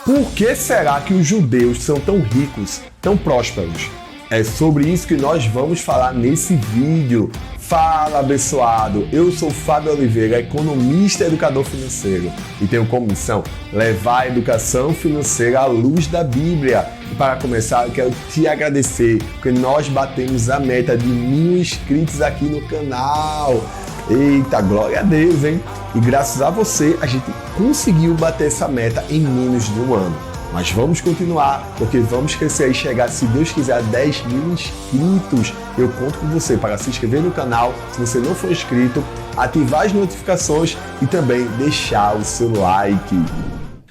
Por que será que os judeus são tão ricos, tão prósperos? É sobre isso que nós vamos falar nesse vídeo. Fala, abençoado! Eu sou Fábio Oliveira, economista e educador financeiro, e tenho como missão levar a educação financeira à luz da Bíblia. E para começar, eu quero te agradecer, porque nós batemos a meta de 1000 inscritos aqui no canal. Eita, glória a Deus, hein? E graças a você, a gente conseguiu bater essa meta em menos de um ano. Mas vamos continuar, porque vamos crescer e chegar, se Deus quiser, a 10.000 inscritos. Eu conto com você para se inscrever no canal, se você não for inscrito, ativar as notificações e também deixar o seu like.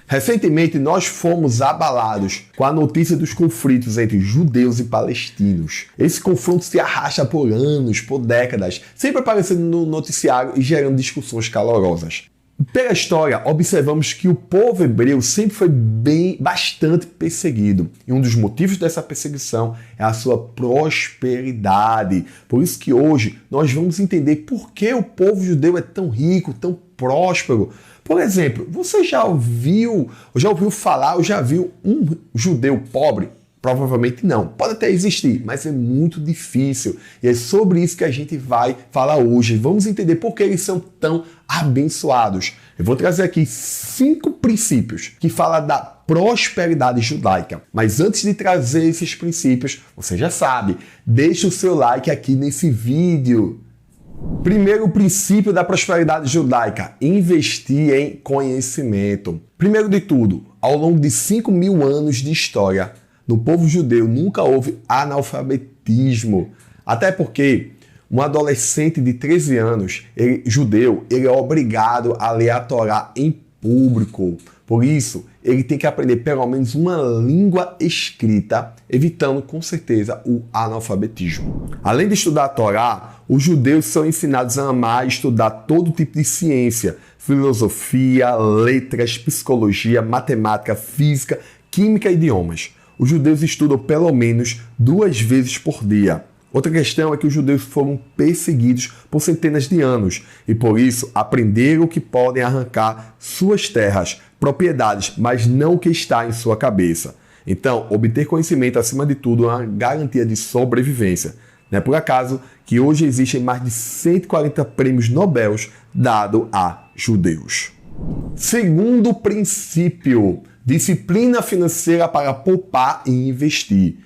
Recentemente, nós fomos abalados com a notícia dos conflitos entre judeus e palestinos. Esse confronto se arrasta por anos, por décadas, sempre aparecendo no noticiário e gerando discussões calorosas. Pela história, observamos que o povo hebreu sempre foi bastante perseguido. E um dos motivos dessa perseguição é a sua prosperidade. Por isso que hoje nós vamos entender por que o povo judeu é tão rico, tão próspero. Por exemplo, você já ouviu falar, ou já viu um judeu pobre? Provavelmente não. Pode até existir, mas é muito difícil. E é sobre isso que a gente vai falar hoje. Vamos entender por que eles são tão abençoados. Eu vou trazer aqui 5 princípios que falam da prosperidade judaica. Mas antes de trazer esses princípios, você já sabe, deixa o seu like aqui nesse vídeo. Primeiro princípio da prosperidade judaica: investir em conhecimento. Primeiro de tudo, ao longo de 5.000 anos de história, no povo judeu nunca houve analfabetismo. Até porque um adolescente de 13 anos, judeu, ele é obrigado a ler a Torá em público. Por isso, ele tem que aprender pelo menos uma língua escrita, evitando com certeza o analfabetismo. Além de estudar a Torá, os judeus são ensinados a amar e estudar todo tipo de ciência, filosofia, letras, psicologia, matemática, física, química e idiomas. Os judeus estudam pelo menos 2 vezes por dia. Outra questão é que os judeus foram perseguidos por centenas de anos e, por isso, aprenderam que podem arrancar suas terras, propriedades, mas não o que está em sua cabeça. Então, obter conhecimento, acima de tudo, é uma garantia de sobrevivência. Não é por acaso que hoje existem mais de 140 prêmios Nobel dados a judeus. Segundo princípio: disciplina financeira para poupar e investir.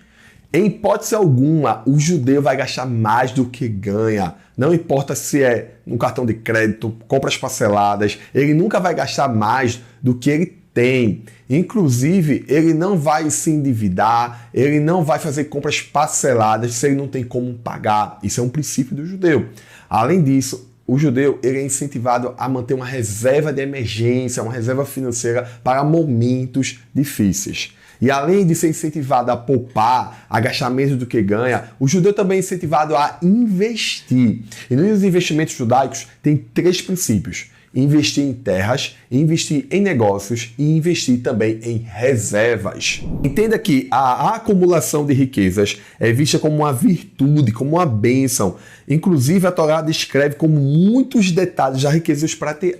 Em hipótese alguma, o judeu vai gastar mais do que ganha. Não importa se é no cartão de crédito, compras parceladas, ele nunca vai gastar mais do que ele tem. Inclusive, ele não vai se endividar, ele não vai fazer compras parceladas se ele não tem como pagar. Isso é um princípio do judeu. Além disso, o judeu ele é incentivado a manter uma reserva de emergência, uma reserva financeira para momentos difíceis. E além de ser incentivado a poupar, a gastar menos do que ganha, o judeu também é incentivado a investir. E nos investimentos judaicos tem 3 princípios: investir em terras, investir em negócios e investir também em reservas. Entenda que a acumulação de riquezas é vista como uma virtude, como uma bênção. Inclusive, a Torá descreve como muitos detalhes da riqueza dos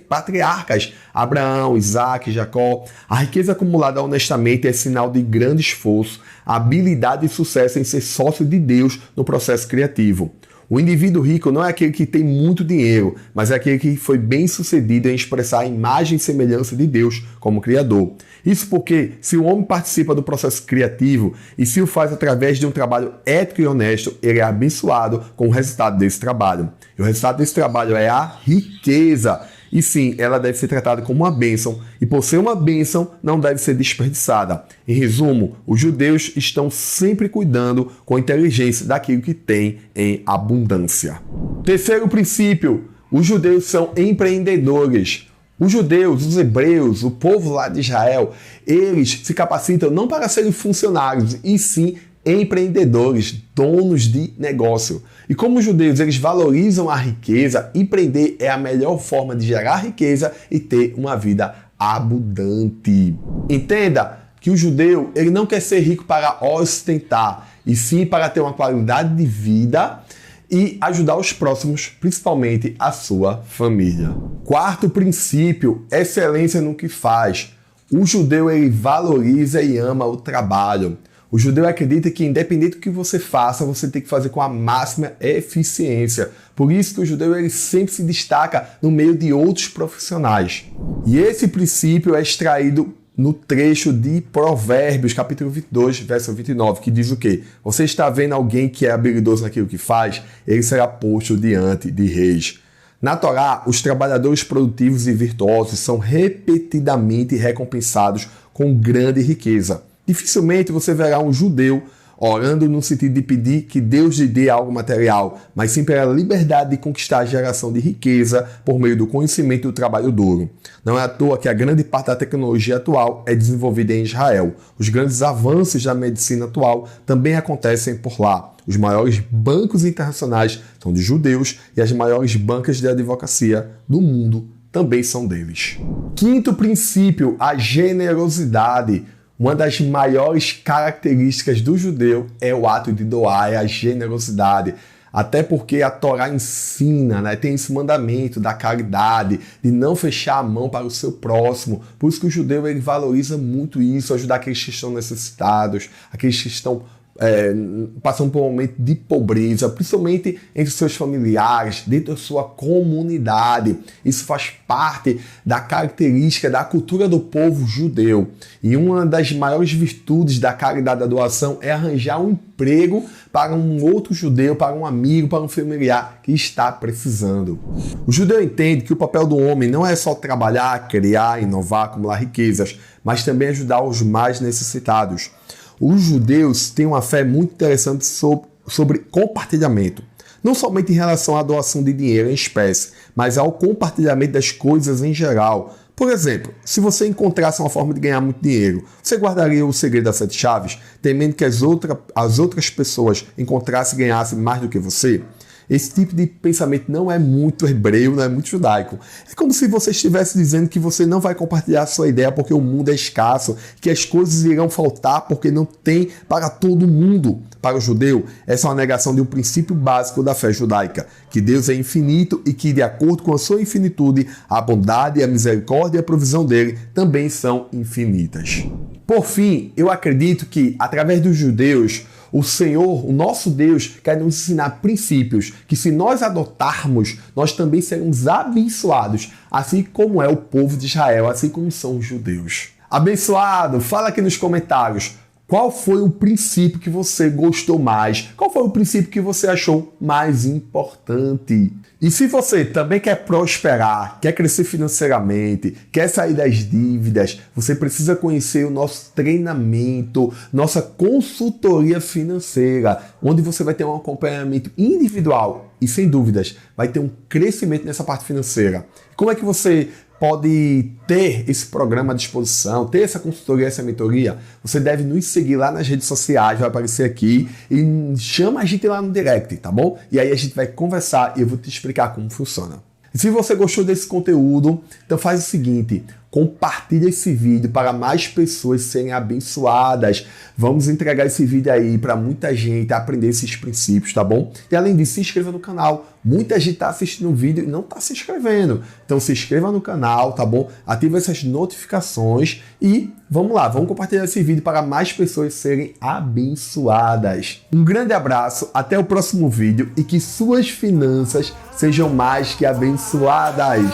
patriarcas: Abraão, Isaac, Jacó. A riqueza acumulada honestamente é sinal de grande esforço, habilidade e sucesso em ser sócio de Deus no processo criativo. O indivíduo rico não é aquele que tem muito dinheiro, mas é aquele que foi bem sucedido em expressar a imagem e semelhança de Deus como Criador. Isso porque, se o homem participa do processo criativo e se o faz através de um trabalho ético e honesto, ele é abençoado com o resultado desse trabalho. E o resultado desse trabalho é a riqueza. E sim, ela deve ser tratada como uma bênção, e por ser uma bênção, não deve ser desperdiçada. Em resumo, os judeus estão sempre cuidando com inteligência daquilo que tem em abundância. Terceiro princípio: os judeus são empreendedores. Os judeus, os hebreus, o povo lá de Israel, eles se capacitam não para serem funcionários, e sim empreendedores, donos de negócio. E como os judeus eles valorizam a riqueza, empreender é a melhor forma de gerar riqueza e ter uma vida abundante. Entenda que o judeu ele não quer ser rico para ostentar, e sim para ter uma qualidade de vida e ajudar os próximos, principalmente a sua família. Quarto princípio: excelência no que faz. O judeu ele valoriza e ama o trabalho. O judeu acredita que independente do que você faça, você tem que fazer com a máxima eficiência. Por isso que o judeu ele sempre se destaca no meio de outros profissionais. E esse princípio é extraído no trecho de Provérbios, capítulo 22, verso 29, que diz o quê? Você está vendo alguém que é habilidoso naquilo que faz? Ele será posto diante de reis. Na Torá, os trabalhadores produtivos e virtuosos são repetidamente recompensados com grande riqueza. Dificilmente você verá um judeu orando no sentido de pedir que Deus lhe dê algo material, mas sim pela liberdade de conquistar a geração de riqueza por meio do conhecimento e do trabalho duro. Não é à toa que a grande parte da tecnologia atual é desenvolvida em Israel. Os grandes avanços da medicina atual também acontecem por lá. Os maiores bancos internacionais são de judeus e as maiores bancas de advocacia do mundo também são deles. Quinto princípio, a generosidade. Uma das maiores características do judeu é o ato de doar, é a generosidade. Até porque a Torá ensina, né? Tem esse mandamento da caridade, de não fechar a mão para o seu próximo. Por isso que o judeu ele valoriza muito isso, ajudar aqueles que estão necessitados, aqueles que estão passando por um momento de pobreza, principalmente entre seus familiares, dentro da sua comunidade. Isso faz parte da característica da cultura do povo judeu. E uma das maiores virtudes da caridade da doação é arranjar um emprego para um outro judeu, para um amigo, para um familiar que está precisando. O judeu entende que o papel do homem não é só trabalhar, criar, inovar, acumular riquezas, mas também ajudar os mais necessitados. Os judeus têm uma fé muito interessante sobre compartilhamento. Não somente em relação à doação de dinheiro em espécie, mas ao compartilhamento das coisas em geral. Por exemplo, se você encontrasse uma forma de ganhar muito dinheiro, você guardaria o segredo das 7 chaves, temendo que as outras pessoas encontrassem e ganhassem mais do que você? Esse tipo de pensamento não é muito hebreu, não é muito judaico. É como se você estivesse dizendo que você não vai compartilhar a sua ideia porque o mundo é escasso, que as coisas irão faltar porque não tem para todo mundo. Para o judeu, essa é uma negação de um princípio básico da fé judaica, que Deus é infinito e que, de acordo com a sua infinitude, a bondade, a misericórdia e a provisão dele também são infinitas. Por fim, eu acredito que, através dos judeus, o Senhor, o nosso Deus, quer nos ensinar princípios que, se nós adotarmos, nós também seremos abençoados, assim como é o povo de Israel, assim como são os judeus. Abençoado, fala aqui nos comentários. Qual foi o princípio que você gostou mais? Qual foi o princípio que você achou mais importante? E se você também quer prosperar, quer crescer financeiramente, quer sair das dívidas, você precisa conhecer o nosso treinamento, nossa consultoria financeira, onde você vai ter um acompanhamento individual e, sem dúvidas, vai ter um crescimento nessa parte financeira. Como é que você pode ter esse programa à disposição, ter essa consultoria, essa mentoria? Você deve nos seguir lá nas redes sociais, vai aparecer aqui, e chama a gente lá no direct, tá bom? E aí a gente vai conversar e eu vou te explicar como funciona. E se você gostou desse conteúdo, então faz o seguinte, compartilha esse vídeo para mais pessoas serem abençoadas. Vamos entregar esse vídeo aí para muita gente aprender esses princípios, tá bom? E além disso, se inscreva no canal. Muita gente está assistindo o vídeo e não está se inscrevendo. Então se inscreva no canal, tá bom? Ative essas notificações e vamos lá, vamos compartilhar esse vídeo para mais pessoas serem abençoadas. Um grande abraço, até o próximo vídeo e que suas finanças sejam mais que abençoadas.